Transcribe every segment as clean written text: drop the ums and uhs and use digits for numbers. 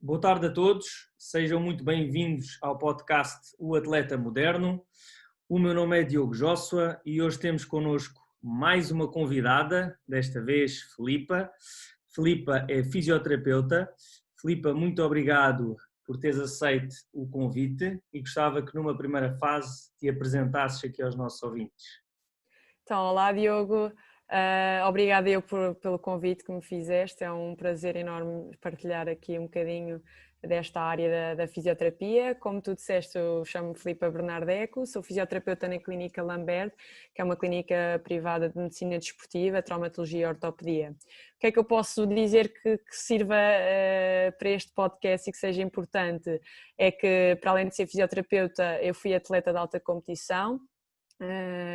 Boa tarde a todos, sejam muito bem-vindos ao podcast O Atleta Moderno. O meu nome é Diogo Joshua e hoje temos connosco mais uma convidada, desta vez Filipa. Filipa é fisioterapeuta. Filipa, muito obrigado por teres aceito o convite e gostava que numa primeira fase te apresentasses aqui aos nossos ouvintes. Então, olá Diogo, obrigada pelo convite que me fizeste, é um prazer enorme partilhar aqui um bocadinho desta área da fisioterapia. Como tu disseste, eu chamo-me Filipa Bernardeco, sou fisioterapeuta na Clínica Lambert, que é uma clínica privada de medicina desportiva, traumatologia e ortopedia. O que é que eu posso dizer que sirva para este podcast e que seja importante? É que, para além de ser fisioterapeuta, eu fui atleta de alta competição,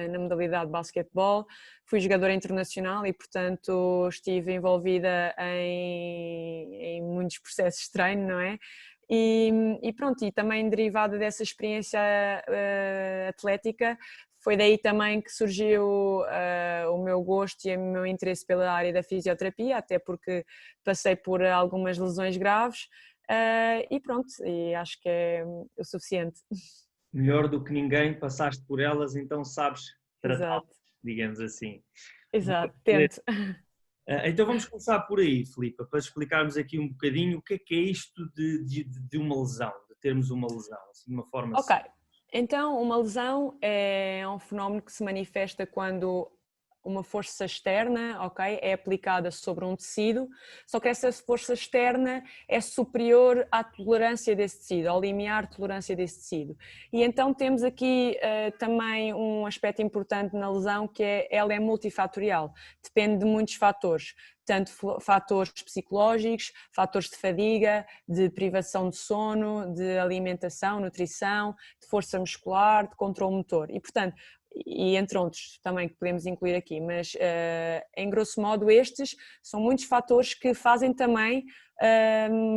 na modalidade de basquetebol, fui jogadora internacional e, portanto, estive envolvida em muitos processos de treino, não é? E pronto, e também derivada dessa experiência atlética, foi daí também que surgiu o meu gosto e o meu interesse pela área da fisioterapia, até porque passei por algumas lesões graves, e pronto, e acho que é o suficiente. Melhor do que ninguém, passaste por elas, então sabes tratá-las, Exato, digamos assim. exato, tento. Então vamos começar por aí, Filipa, para explicarmos aqui um bocadinho o que é isto de uma lesão, de termos uma lesão, assim, de uma forma Ok, simples. então uma lesão é um fenómeno que se manifesta quando uma força externa, ok, é aplicada sobre um tecido, só que essa força externa é superior à tolerância desse tecido, ao limiar de tolerância desse tecido. E então temos aqui também um aspecto importante na lesão, que ela é multifatorial, depende de muitos fatores, tanto fatores psicológicos, fatores de fadiga, de privação de sono, de alimentação, nutrição, de força muscular, de controle motor. E, portanto, e entre outros também que podemos incluir aqui, mas em grosso modo estes são muitos fatores que fazem também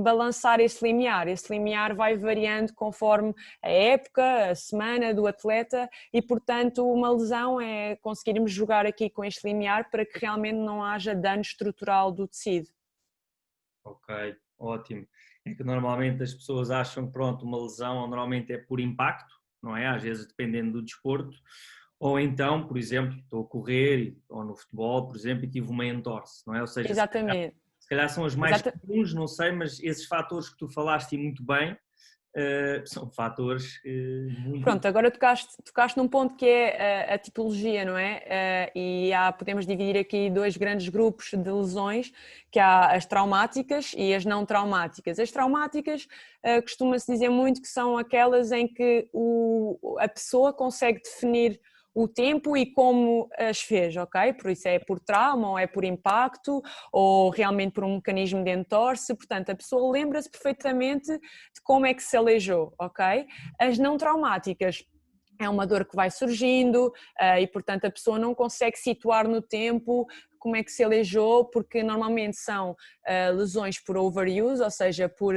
balançar esse limiar vai variando conforme a época, a semana do atleta e portanto uma lesão é conseguirmos jogar aqui com este limiar para que realmente não haja dano estrutural do tecido. Ok, ótimo. É que normalmente as pessoas acham que pronto, uma lesão normalmente é por impacto, não é? Às vezes dependendo do desporto, ou então, por exemplo, estou a correr, ou no futebol, por exemplo, e tive uma entorse, não é? Ou seja, Exatamente. se calhar são as mais Exata, comuns, não sei, mas esses fatores que tu falaste e muito bem, são fatores muito Pronto, agora tocaste num ponto que é a tipologia, não é? E podemos dividir aqui dois grandes grupos de lesões, que há as traumáticas e as não traumáticas. As traumáticas costuma-se dizer muito que são aquelas em que a pessoa consegue definir o tempo e como as fez, ok? Por isso é por trauma, ou é por impacto, ou realmente por um mecanismo de entorse, portanto a pessoa lembra-se perfeitamente de como é que se aleijou, ok? As não traumáticas é uma dor que vai surgindo e, portanto, a pessoa não consegue situar no tempo como é que se aleijou, porque normalmente são lesões por overuse, ou seja, por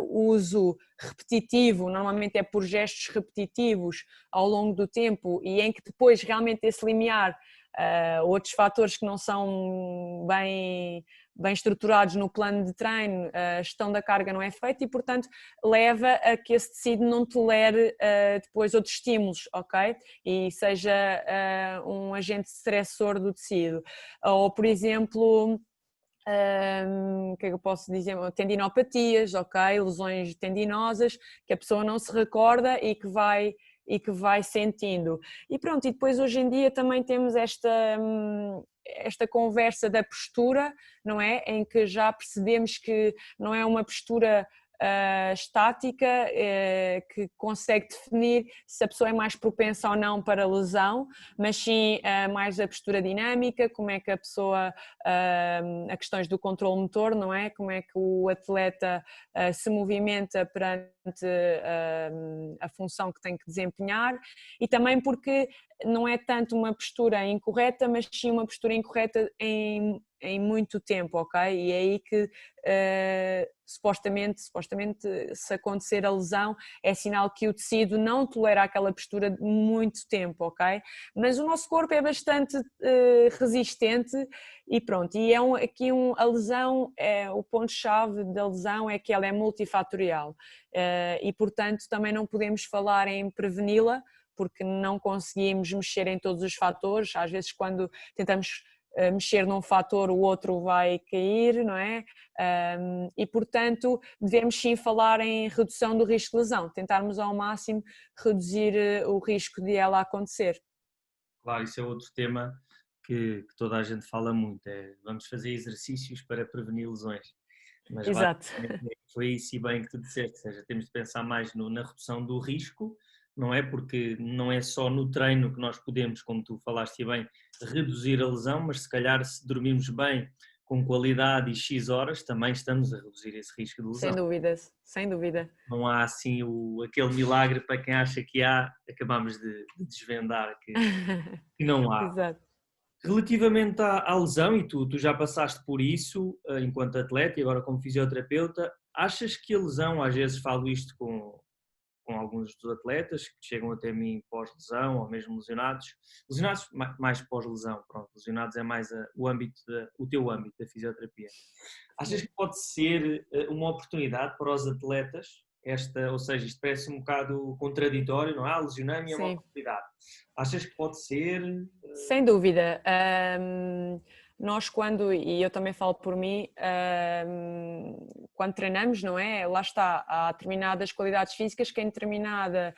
uso repetitivo, normalmente é por gestos repetitivos ao longo do tempo e em que depois realmente esse limiar, outros fatores que não são bem estruturados no plano de treino, a gestão da carga não é feita e, portanto, leva a que esse tecido não tolere depois outros estímulos, ok? E seja um agente estressor do tecido. Ou, por exemplo, o que é que eu posso dizer? Tendinopatias, ok? Lesões tendinosas que a pessoa não se recorda e que vai sentindo. E pronto, e depois hoje em dia também temos esta conversa da postura, não é? Em que já percebemos que não é uma postura estática que consegue definir se a pessoa é mais propensa ou não para lesão, mas sim mais a postura dinâmica, como é que a pessoa, a questões do controle motor, não é? Como é que o atleta se movimenta perante a função que tem que desempenhar e também porque não é tanto uma postura incorreta, mas sim uma postura incorreta em muito tempo, ok? E é aí que supostamente se acontecer a lesão é sinal que o tecido não tolera aquela postura de muito tempo, ok? Mas o nosso corpo é bastante resistente e pronto, e a lesão, o ponto-chave da lesão é que ela é multifatorial e portanto também não podemos falar em preveni-la porque não conseguimos mexer em todos os fatores, às vezes quando tentamos mexer num fator o outro vai cair, não é? E portanto devemos sim falar em redução do risco de lesão, tentarmos ao máximo reduzir o risco de ela acontecer. Claro, isso é outro tema que toda a gente fala muito, vamos fazer exercícios para prevenir lesões, mas Exato. basicamente foi isso e bem que tu disseste, ou seja, temos de pensar mais na redução do risco, não é? Porque não é só no treino que nós podemos, como tu falaste bem, reduzir a lesão, mas se calhar se dormirmos bem, com qualidade e X horas, também estamos a reduzir esse risco de lesão. Sem dúvida, sem dúvida. Não há assim aquele milagre para quem acha que há, acabamos de desvendar que não há. Exato. Relativamente à lesão, e tu já passaste por isso enquanto atleta e agora como fisioterapeuta, achas que a lesão, às vezes falo isto com alguns dos atletas que chegam até mim pós-lesão ou mesmo lesionados mais pós-lesão, pronto, lesionados é mais o teu âmbito da fisioterapia. Achas que pode ser uma oportunidade para os atletas, ou seja, isto parece um bocado contraditório, não é? Lesionar-me é uma Sim. oportunidade. Achas que pode ser? Sem dúvida. Nós e eu também falo por mim, quando treinamos, não é? Lá está, há determinadas qualidades físicas que em determinada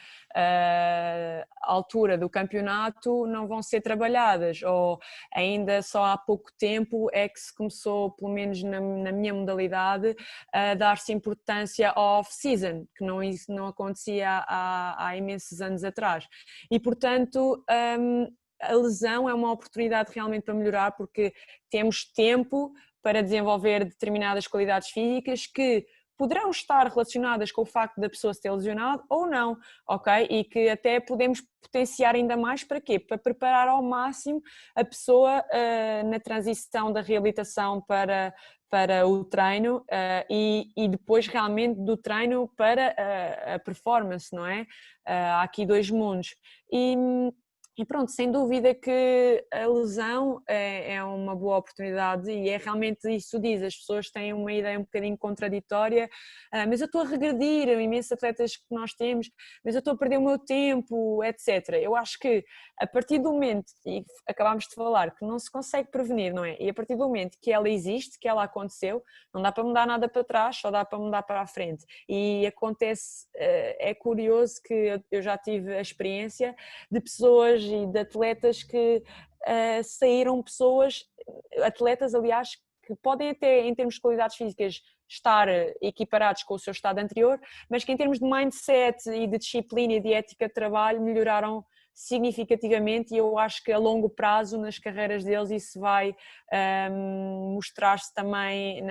altura do campeonato não vão ser trabalhadas, ou ainda só há pouco tempo é que se começou, pelo menos na minha modalidade, a dar-se importância ao off-season, que isso não acontecia há imensos anos atrás. E, portanto, a lesão é uma oportunidade realmente para melhorar porque temos tempo para desenvolver determinadas qualidades físicas que poderão estar relacionadas com o facto da pessoa se ter lesionado ou não, ok? E que até podemos potenciar ainda mais para quê? Para preparar ao máximo a pessoa na transição da reabilitação para o treino e depois realmente do treino para a performance, não é? Há aqui dois mundos. E pronto, sem dúvida que a lesão é uma boa oportunidade e é realmente isso que tu dizes, as pessoas têm uma ideia um bocadinho contraditória, mas eu estou a regredir, imensos atletas que nós temos, mas eu estou a perder o meu tempo, etc. Eu acho que a partir do momento, e acabámos de falar, que não se consegue prevenir, não é? E a partir do momento que ela existe, que ela aconteceu, não dá para mudar nada para trás, só dá para mudar para a frente. E acontece, é curioso que eu já tive a experiência de pessoas e de atletas que saíram atletas aliás, que podem até em termos de qualidades físicas estar equiparados com o seu estado anterior, mas que em termos de mindset e de disciplina e de ética de trabalho melhoraram significativamente e eu acho que a longo prazo nas carreiras deles isso vai mostrar-se também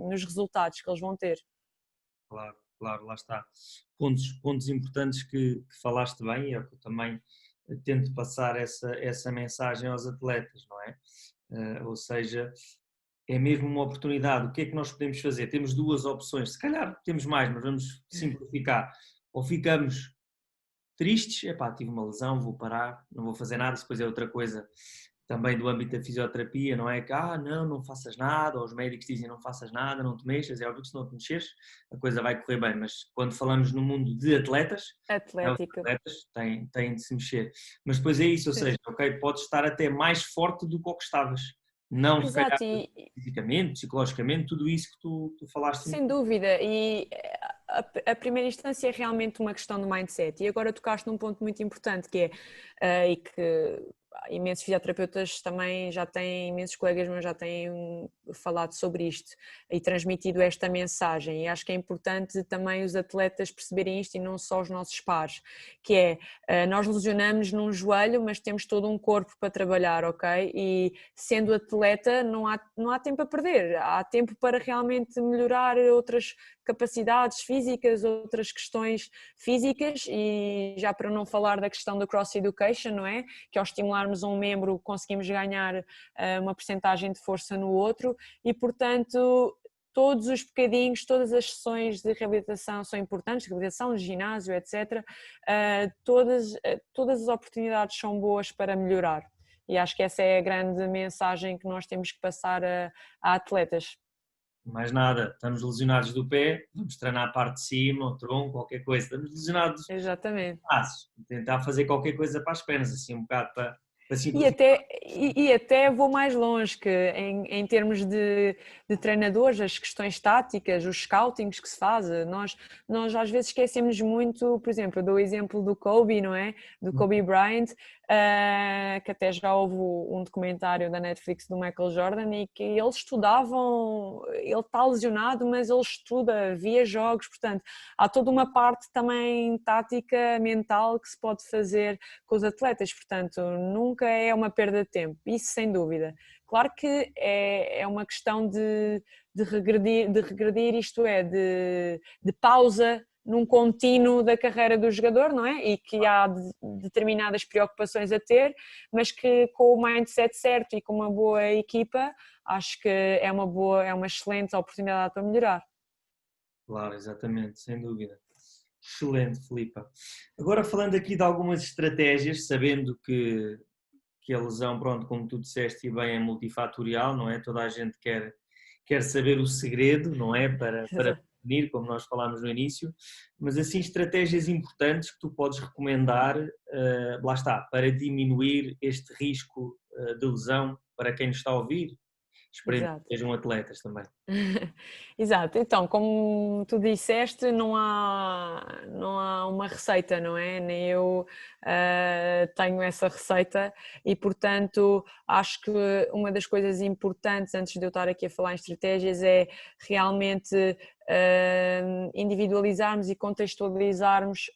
nos resultados que eles vão ter. Claro, claro, lá está. Pontos importantes que falaste bem, e é o que eu também tento passar essa mensagem aos atletas, não é? Ou seja, é mesmo uma oportunidade. O que é que nós podemos fazer? Temos duas opções, se calhar temos mais, mas vamos simplificar. Ou ficamos tristes, epá, tive uma lesão, vou parar, não vou fazer nada, depois é outra coisa também do âmbito da fisioterapia, não é que, não faças nada, ou os médicos dizem não faças nada, não te mexas, é óbvio que se não te mexeres a coisa vai correr bem, mas quando falamos no mundo de atletas, Atlética. os atletas têm de se mexer, mas depois é isso, ou seja, ok, podes estar até mais forte do que o que estavas, não se calhar fisicamente, psicologicamente, tudo isso que tu falaste. Sem dúvida, e a primeira instância é realmente uma questão do mindset e agora tocaste num ponto muito importante que é, e que imensos fisioterapeutas também já têm, imensos colegas meus já têm falado sobre isto e transmitido esta mensagem e acho que é importante também os atletas perceberem isto e não só os nossos pares, que é, nós lesionamos num joelho mas temos todo um corpo para trabalhar, ok? E sendo atleta não há tempo a perder, há tempo para realmente melhorar outras capacidades físicas, outras questões físicas e já para não falar da questão do cross education, não é? Que ao estimular adicionarmos um membro conseguimos ganhar uma percentagem de força no outro e, portanto, todos os bocadinhos, todas as sessões de reabilitação são importantes, reabilitação, ginásio, etc. Todas as oportunidades são boas para melhorar e acho que essa é a grande mensagem que nós temos que passar a atletas. Mais nada, estamos lesionados do pé, vamos treinar a parte de cima, o tronco, qualquer coisa. Estamos lesionados Exatamente. dos braços, tentar fazer qualquer coisa para as pernas, assim um bocado para simplificar. E até vou mais longe, que em termos de treinadores, as questões táticas, os scoutings que se faz, nós às vezes esquecemos muito, por exemplo, eu dou o exemplo do Kobe, não é? Do Kobe Bryant, que até já houve um documentário da Netflix do Michael Jordan e que eles estudavam, ele está lesionado, mas ele estuda, via jogos, portanto, há toda uma parte também tática, mental que se pode fazer com os atletas, portanto, nunca é uma perda de tempo, isso sem dúvida. Claro que é uma questão de regredir, isto é, de pausa num contínuo da carreira do jogador, não é? E que há determinadas preocupações a ter, mas que com o mindset certo e com uma boa equipa, acho que é uma excelente oportunidade para melhorar. Claro, exatamente, sem dúvida. Excelente, Filipa. Agora falando aqui de algumas estratégias, sabendo que a lesão, pronto, como tu disseste e bem, é multifatorial, não é? Toda a gente quer saber o segredo, não é? Para prevenir, como nós falámos no início, mas assim estratégias importantes que tu podes recomendar, lá está, para diminuir este risco de lesão para quem nos está a ouvir. Esperemos Exato. que sejam atletas também. Exato, então, como tu disseste, não há uma receita, não é? Nem eu tenho essa receita e, portanto, acho que uma das coisas importantes, antes de eu estar aqui a falar em estratégias, é realmente individualizarmos e contextualizarmos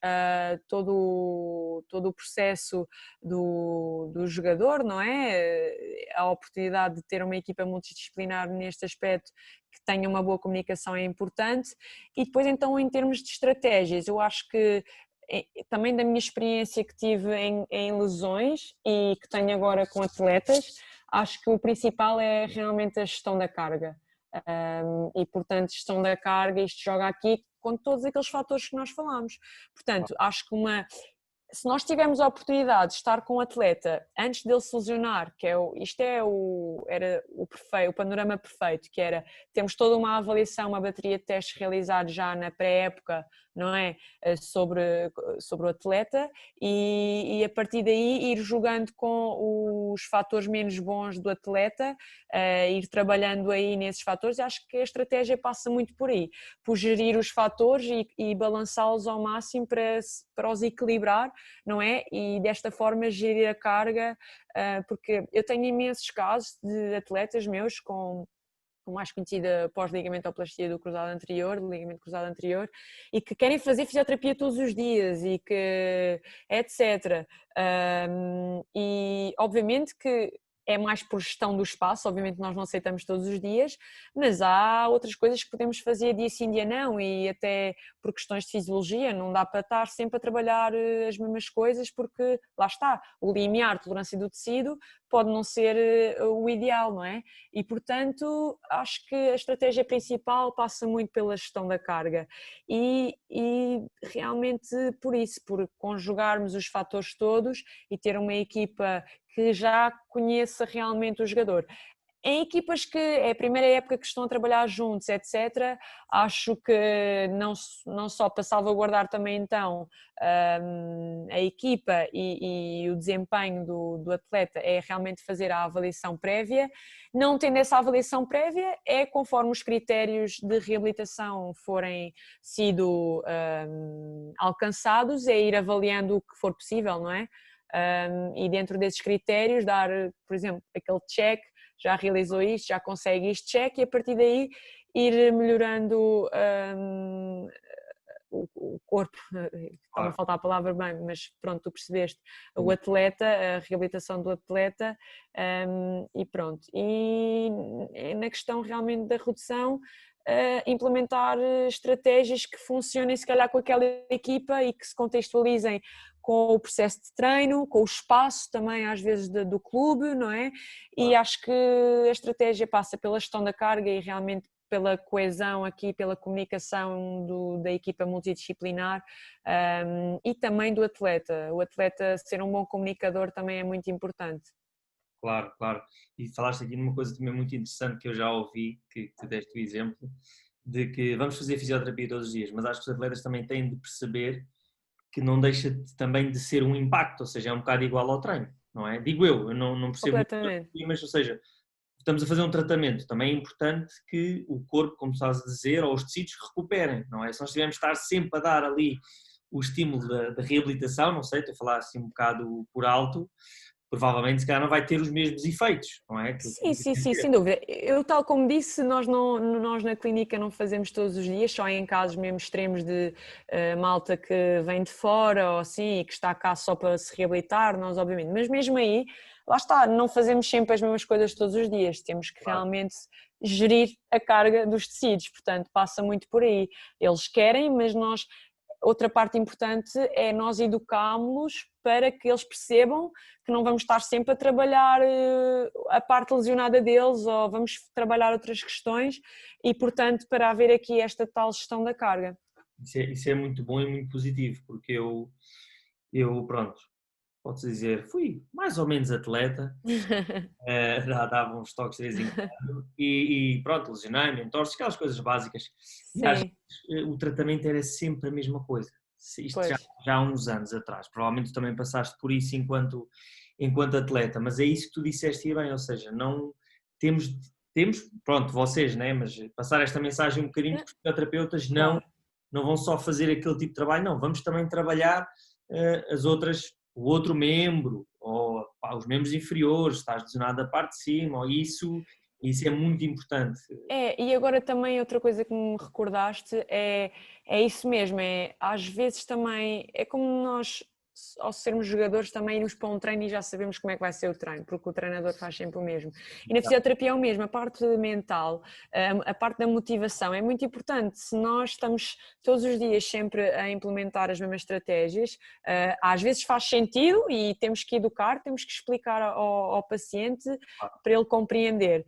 todo o processo do jogador, não é? A oportunidade de ter uma equipa multidisciplinar neste aspecto que tenha uma boa comunicação é importante e depois então em termos de estratégias, eu acho que também da minha experiência que tive em lesões e que tenho agora com atletas, acho que o principal é realmente a gestão da carga e portanto gestão da carga, isto joga aqui com todos aqueles fatores que nós falámos, portanto acho que se nós tivermos a oportunidade de estar com um atleta antes dele se lesionar, que era o panorama perfeito, que era, temos toda uma avaliação, uma bateria de testes realizados já na pré-época, não é? Sobre o atleta e a partir daí ir jogando com os fatores menos bons do atleta, ir trabalhando aí nesses fatores. Acho que a estratégia passa muito por aí, por gerir os fatores e balançá-los ao máximo para os equilibrar, não é? E desta forma gerir a carga, porque eu tenho imensos casos de atletas meus com mais conhecida pós-ligamentoplastia do cruzado anterior, do ligamento cruzado anterior, e que querem fazer fisioterapia todos os dias e que etc. E obviamente que é mais por gestão do espaço, obviamente nós não aceitamos todos os dias, mas há outras coisas que podemos fazer dia sim, dia não, e até por questões de fisiologia, não dá para estar sempre a trabalhar as mesmas coisas, porque lá está, o limiar, tolerância do tecido, pode não ser o ideal, não é? E portanto, acho que a estratégia principal passa muito pela gestão da carga e realmente por isso, por conjugarmos os fatores todos e ter uma equipa que já conheça realmente o jogador. Em equipas que é a primeira época que estão a trabalhar juntos, etc., acho que não só para salvaguardar também então a equipa e o desempenho do atleta é realmente fazer a avaliação prévia. Não tendo essa avaliação prévia, é conforme os critérios de reabilitação forem sido alcançados, é ir avaliando o que for possível, não é? E dentro desses critérios dar, por exemplo, aquele check, já realizou isto, já consegue isto, check, e a partir daí ir melhorando o corpo, está-me a faltar a palavra bem, mas pronto, tu percebeste, o atleta, a reabilitação do atleta e pronto. E na questão realmente da redução, implementar estratégias que funcionem se calhar com aquela equipa e que se contextualizem com o processo de treino, com o espaço também às vezes do clube, não é? E acho que a estratégia passa pela gestão da carga e realmente pela coesão aqui, pela comunicação da equipa multidisciplinar, e também do atleta. O atleta ser um bom comunicador também é muito importante. Claro, claro. E falaste aqui numa coisa também muito interessante que eu já ouvi, que deste o exemplo, de que vamos fazer fisioterapia todos os dias, mas acho que os atletas também têm de perceber que não deixa também de ser um impacto, ou seja, é um bocado igual ao treino, não é? Digo eu não percebo Completamente. muito, mas, ou seja, estamos a fazer um tratamento, também é importante que o corpo, como estás a dizer, ou os tecidos recuperem, não é? Se nós tivermos de estar sempre a dar ali o estímulo da reabilitação, não sei, estou a falar assim um bocado por alto, provavelmente se calhar não vai ter os mesmos efeitos, não é? Sim, sem dúvida. Eu, tal como disse, nós na clínica não fazemos todos os dias, só em casos mesmo extremos de malta que vem de fora ou assim e que está cá só para se reabilitar, nós obviamente, mas mesmo aí, lá está, não fazemos sempre as mesmas coisas todos os dias, temos que realmente gerir a carga dos tecidos, portanto passa muito por aí. Eles querem, mas outra parte importante é nós educámos-los para que eles percebam que não vamos estar sempre a trabalhar a parte lesionada deles ou vamos trabalhar outras questões e, portanto, para haver aqui esta tal gestão da carga. Isso é muito bom e muito positivo, porque eu pronto, pode-se dizer, fui mais ou menos atleta, dava uns toques de vez em quando e pronto, lesionei-me, entorses, aquelas coisas básicas. E às Sim, vezes, o tratamento era sempre a mesma coisa. Isto já, pois. já há uns anos atrás. Provavelmente tu também passaste por isso enquanto atleta, mas é isso que tu disseste e bem, ou seja, não temos, pronto, vocês, né? Mas passar esta mensagem um bocadinho que os fisioterapeutas Claro. não vão só fazer aquele tipo de trabalho, não, vamos também trabalhar o outro membro, ou os membros inferiores, estás lesionado da parte de cima, ou isso é muito importante. E agora também outra coisa que me recordaste é isso mesmo, às vezes também, é como nós, ao sermos jogadores, também irmos para um treino e já sabemos como é que vai ser o treino, porque o treinador faz sempre o mesmo. E na fisioterapia é o mesmo, a parte mental, a parte da motivação é muito importante. Se nós estamos todos os dias sempre a implementar as mesmas estratégias, às vezes faz sentido e temos que educar, temos que explicar ao paciente para ele compreender.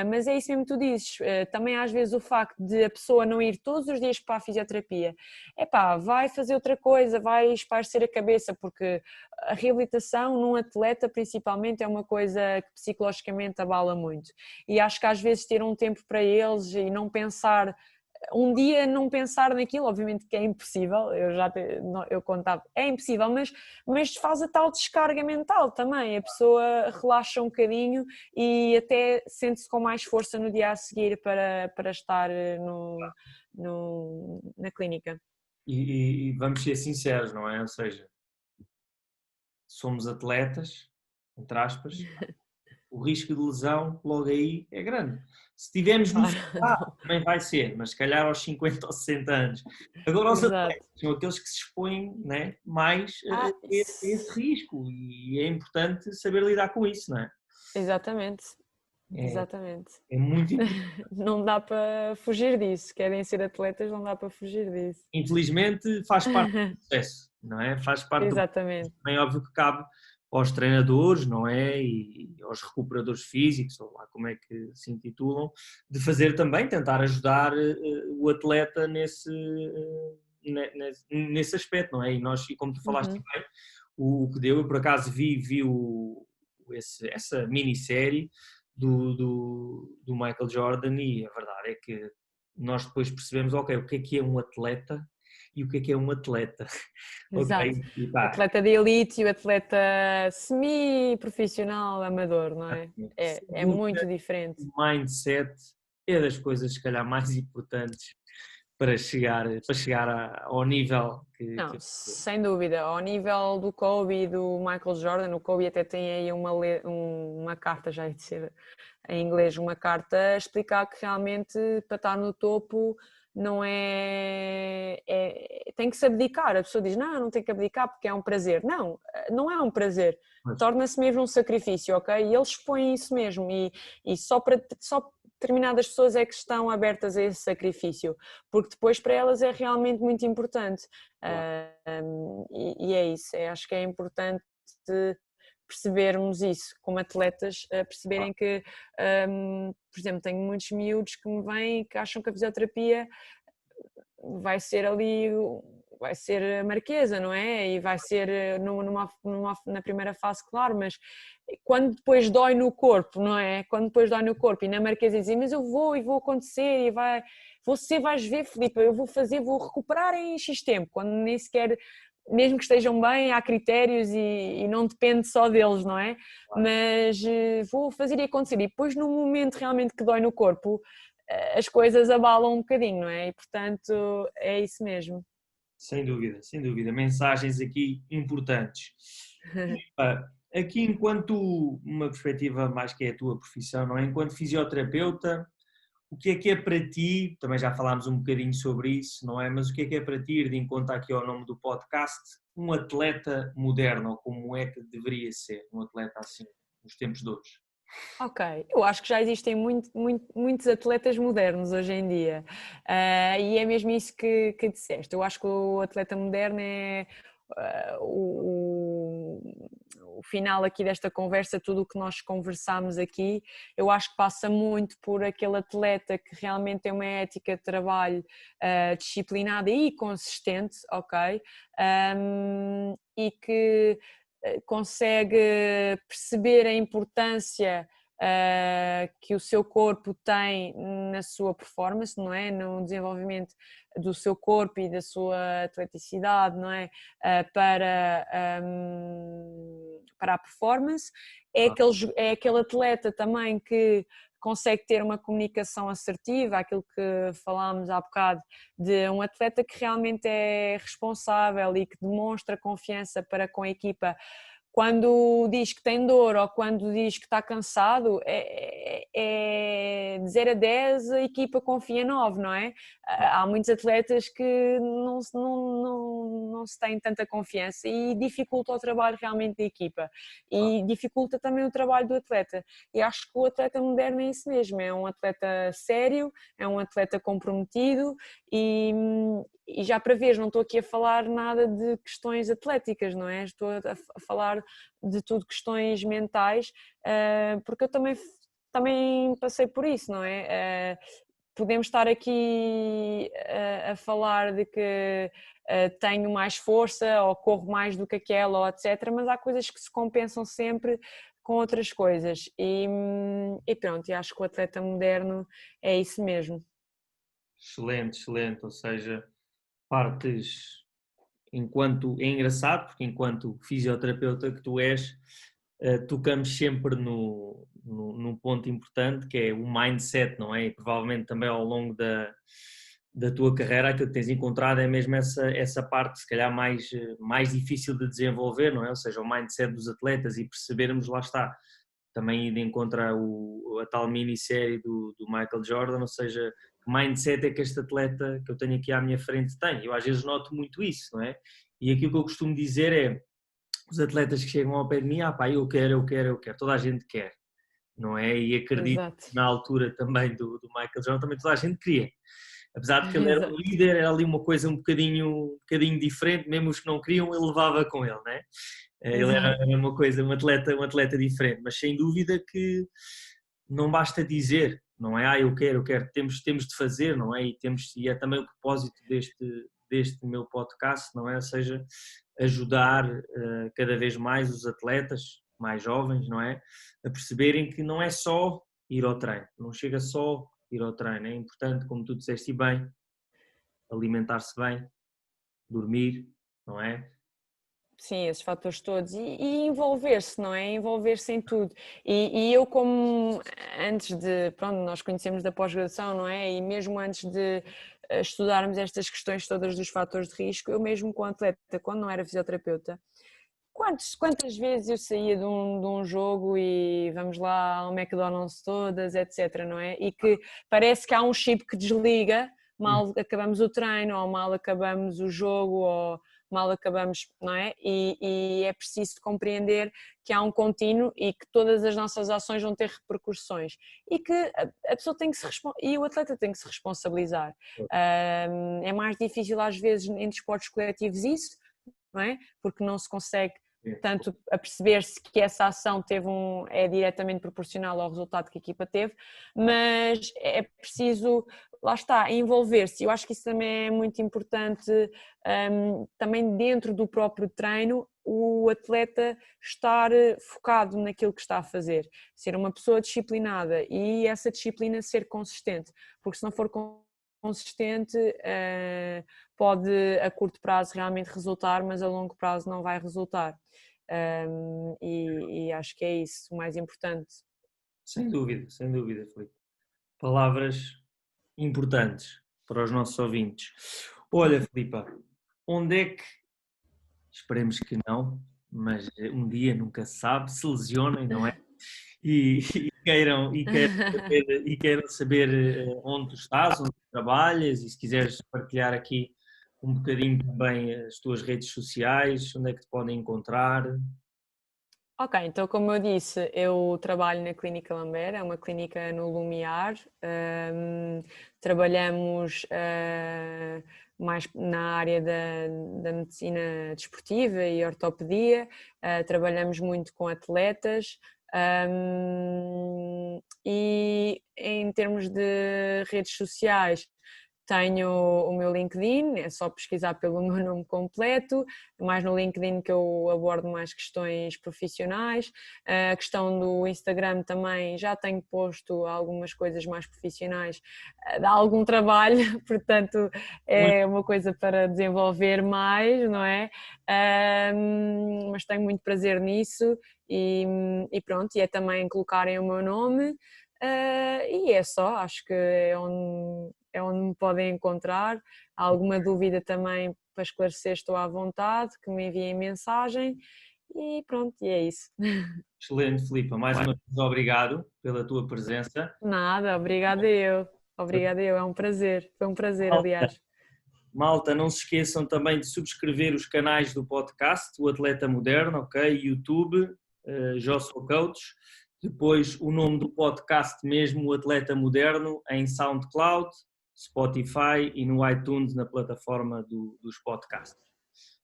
Mas é isso mesmo que tu dizes, também às vezes o facto de a pessoa não ir todos os dias para a fisioterapia, vai fazer outra coisa, vai espairecer a cabeça, porque a reabilitação num atleta principalmente é uma coisa que psicologicamente abala muito. E acho que às vezes ter um tempo para eles e não pensar, um dia não pensar naquilo, obviamente que é impossível, eu contava, é impossível, mas faz a tal descarga mental também, a pessoa relaxa um bocadinho e até sente-se com mais força no dia a seguir para estar na clínica. E vamos ser sinceros, não é? Ou seja, somos atletas, entre aspas, o risco de lesão logo aí é grande. Se tivermos no sofá, também vai ser, mas se calhar aos 50 ou 60 anos. Agora os Exato. atletas são aqueles que se expõem, né, mais a esse risco e é importante saber lidar com isso, não é? Exatamente, É, exatamente. é muito importante. Não dá para fugir disso, querem ser atletas, não dá para fugir disso. Infelizmente faz parte do processo, não é? Faz parte do processo. Exatamente. Também é óbvio que cabe aos treinadores, não é? E aos recuperadores físicos, ou lá como é que se intitulam, de fazer também, tentar ajudar o atleta nesse aspecto, não é? E como tu falaste Uhum. bem, o que deu, eu por acaso vi essa minissérie do Michael Jordan e a verdade é que nós depois percebemos, ok, o que é um atleta e o que é um atleta, Exato. ok? E O pá, atleta de elite e o atleta semi-profissional, amador, não é? sem É dúvida, muito diferente. o mindset é das coisas, se calhar, mais importantes para chegar ao nível Não, sem dúvida. Ao nível do Kobe e do Michael Jordan, o Kobe até tem aí uma carta, já ia dizer em inglês, uma carta a explicar que realmente para estar no topo não tem que se abdicar. A pessoa diz, não tem que abdicar porque é um prazer. Não, não é um prazer. Torna-se mesmo um sacrifício, ok? E eles expõem isso mesmo. E só determinadas pessoas é que estão abertas a esse sacrifício, porque depois para elas é realmente muito importante. E é isso, acho que é importante percebermos isso como atletas, perceberem que, por exemplo, tenho muitos miúdos que me vêm que acham que a fisioterapia vai ser ali, vai ser a marquesa, não é? E vai ser na primeira fase, claro, mas quando depois dói no corpo, não é? Quando depois dói no corpo e na marquesa dizem, mas eu vou e vou acontecer e você vais ver, Filipe, eu vou recuperar em X tempo, quando nem sequer, mesmo que estejam bem, há critérios e não depende só deles, não é? Mas vou fazer e acontecer. E depois no momento realmente que dói no corpo, as coisas abalam um bocadinho, não é? E portanto é isso mesmo. Sem dúvida, sem dúvida. Mensagens aqui importantes. Aqui, enquanto uma perspectiva mais que é a tua profissão, não é? Enquanto fisioterapeuta, o que é para ti, também já falámos um bocadinho sobre isso, não é? Mas o que é para ti, ir de encontro aqui ao nome do podcast, um atleta moderno, ou como é que deveria ser um atleta assim, nos tempos de hoje? Ok, eu acho que já existem muitos atletas modernos hoje em dia, e é mesmo isso que disseste. Eu acho que o atleta moderno é o final aqui desta conversa, tudo o que nós conversámos aqui, eu acho que passa muito por aquele atleta que realmente tem uma ética de trabalho disciplinada e consistente, ok? E que consegue perceber a importância que o seu corpo tem na sua performance, não é? No desenvolvimento do seu corpo e da sua atleticidade, não é? Para a performance. É aquele atleta também que consegue ter uma comunicação assertiva, aquilo que falámos há bocado, de um atleta que realmente é responsável e que demonstra confiança para com a equipa. Quando diz que tem dor ou quando diz que está cansado, de 0 a 10 a equipa confia em 9, não é? Há muitos atletas que não se têm tanta confiança e dificulta o trabalho realmente da equipa e dificulta também o trabalho do atleta. E acho que o atleta moderno é isso mesmo, é um atleta sério, é um atleta comprometido e já para ver, não estou aqui a falar nada de questões atléticas, não é? Estou a falar de tudo questões mentais, porque eu também passei por isso, não é? Podemos estar aqui a falar de que tenho mais força ou corro mais do que aquela, ou etc., mas há coisas que se compensam sempre com outras coisas e pronto, e acho que o atleta moderno é isso mesmo. Excelente, excelente, ou seja, partes enquanto, é engraçado porque enquanto fisioterapeuta que tu és, tocamos sempre num ponto importante que é o mindset, não é? E provavelmente também ao longo da tua carreira aquilo que tens encontrado é mesmo essa parte se calhar mais difícil de desenvolver, não é? Ou seja, o mindset dos atletas e percebermos, lá está, também ir de encontro a tal minissérie do Michael Jordan, ou seja, que mindset é que este atleta que eu tenho aqui à minha frente tem. Eu às vezes noto muito isso, não é? E aquilo que eu costumo dizer é, os atletas que chegam ao pé de mim, pá, eu quero, toda a gente quer, não é? E acredito Exato. que na altura também do Michael Jordan, também toda a gente queria. Apesar de que ele era um Exato. líder, era ali uma coisa um bocadinho diferente, mesmo os que não queriam, ele levava com ele, né? Ele era Exato. um atleta diferente, mas sem dúvida que não basta dizer, não é? Eu quero, temos de fazer, não é? E é também o propósito deste meu podcast, não é? Ou seja, ajudar cada vez mais os atletas mais jovens, não é? A perceberem que não é só ir ao treino, não chega só ir ao treino, é importante, como tu disseste bem, alimentar-se bem, dormir, não é? Sim, esses fatores todos e envolver-se, não é? Envolver-se em tudo. E eu como antes de, pronto, nós conhecemos da pós-graduação, não é? E mesmo antes de estudarmos estas questões todas dos fatores de risco, eu mesmo com atleta, quando não era fisioterapeuta, quantas vezes eu saía de um jogo e vamos lá ao McDonald's todas, etc, não é? E que parece que há um chip que desliga, mal acabamos o treino ou mal acabamos o jogo ou mal acabamos, não é? E é preciso compreender que há um contínuo e que todas as nossas ações vão ter repercussões e que a pessoa tem que e o atleta tem que se responsabilizar. É mais difícil às vezes em desportos coletivos isso, não é? Porque não se consegue tanto a perceber-se que essa ação é diretamente proporcional ao resultado que a equipa teve, mas é preciso, lá está, envolver-se. Eu acho que isso também é muito importante, também dentro do próprio treino, o atleta estar focado naquilo que está a fazer, ser uma pessoa disciplinada e essa disciplina ser consistente, porque se não for consistente, pode a curto prazo realmente resultar, mas a longo prazo não vai resultar. E acho que é isso o mais importante. Sem dúvida, Filipe. Palavras importantes para os nossos ouvintes. Olha, Filipa, onde é que, esperemos que não, mas um dia nunca se sabe, se lesionem, não é? E queiram saber onde tu estás, onde tu trabalhas e se quiseres partilhar aqui um bocadinho também as tuas redes sociais, onde é que te podem encontrar. Ok, então como eu disse, eu trabalho na Clínica Lambert, é uma clínica no Lumiar, trabalhamos mais na área da medicina desportiva e ortopedia, trabalhamos muito com atletas e em termos de redes sociais, tenho o meu LinkedIn, é só pesquisar pelo meu nome completo, mais no LinkedIn que eu abordo mais questões profissionais. A questão do Instagram também já tenho posto algumas coisas mais profissionais, dá algum trabalho, portanto é uma coisa para desenvolver mais, não é? Mas tenho muito prazer nisso e pronto, e é também colocarem o meu nome. E é só, acho que é onde me podem encontrar. Há alguma dúvida também para esclarecer, estou à vontade, que me enviem mensagem e pronto, e é isso. Excelente, Filipa. Mais uma vez, obrigado pela tua presença. Nada, obrigada eu. Obrigada eu, é um prazer. Foi um prazer, aliás. Malta, não se esqueçam também de subscrever os canais do podcast, o Atleta Moderno, ok? YouTube, Joshua Coach. Depois o nome do podcast mesmo, o Atleta Moderno, em SoundCloud, Spotify e no iTunes, na plataforma dos podcasts.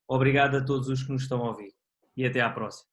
Obrigado a todos os que nos estão a ouvir e até à próxima.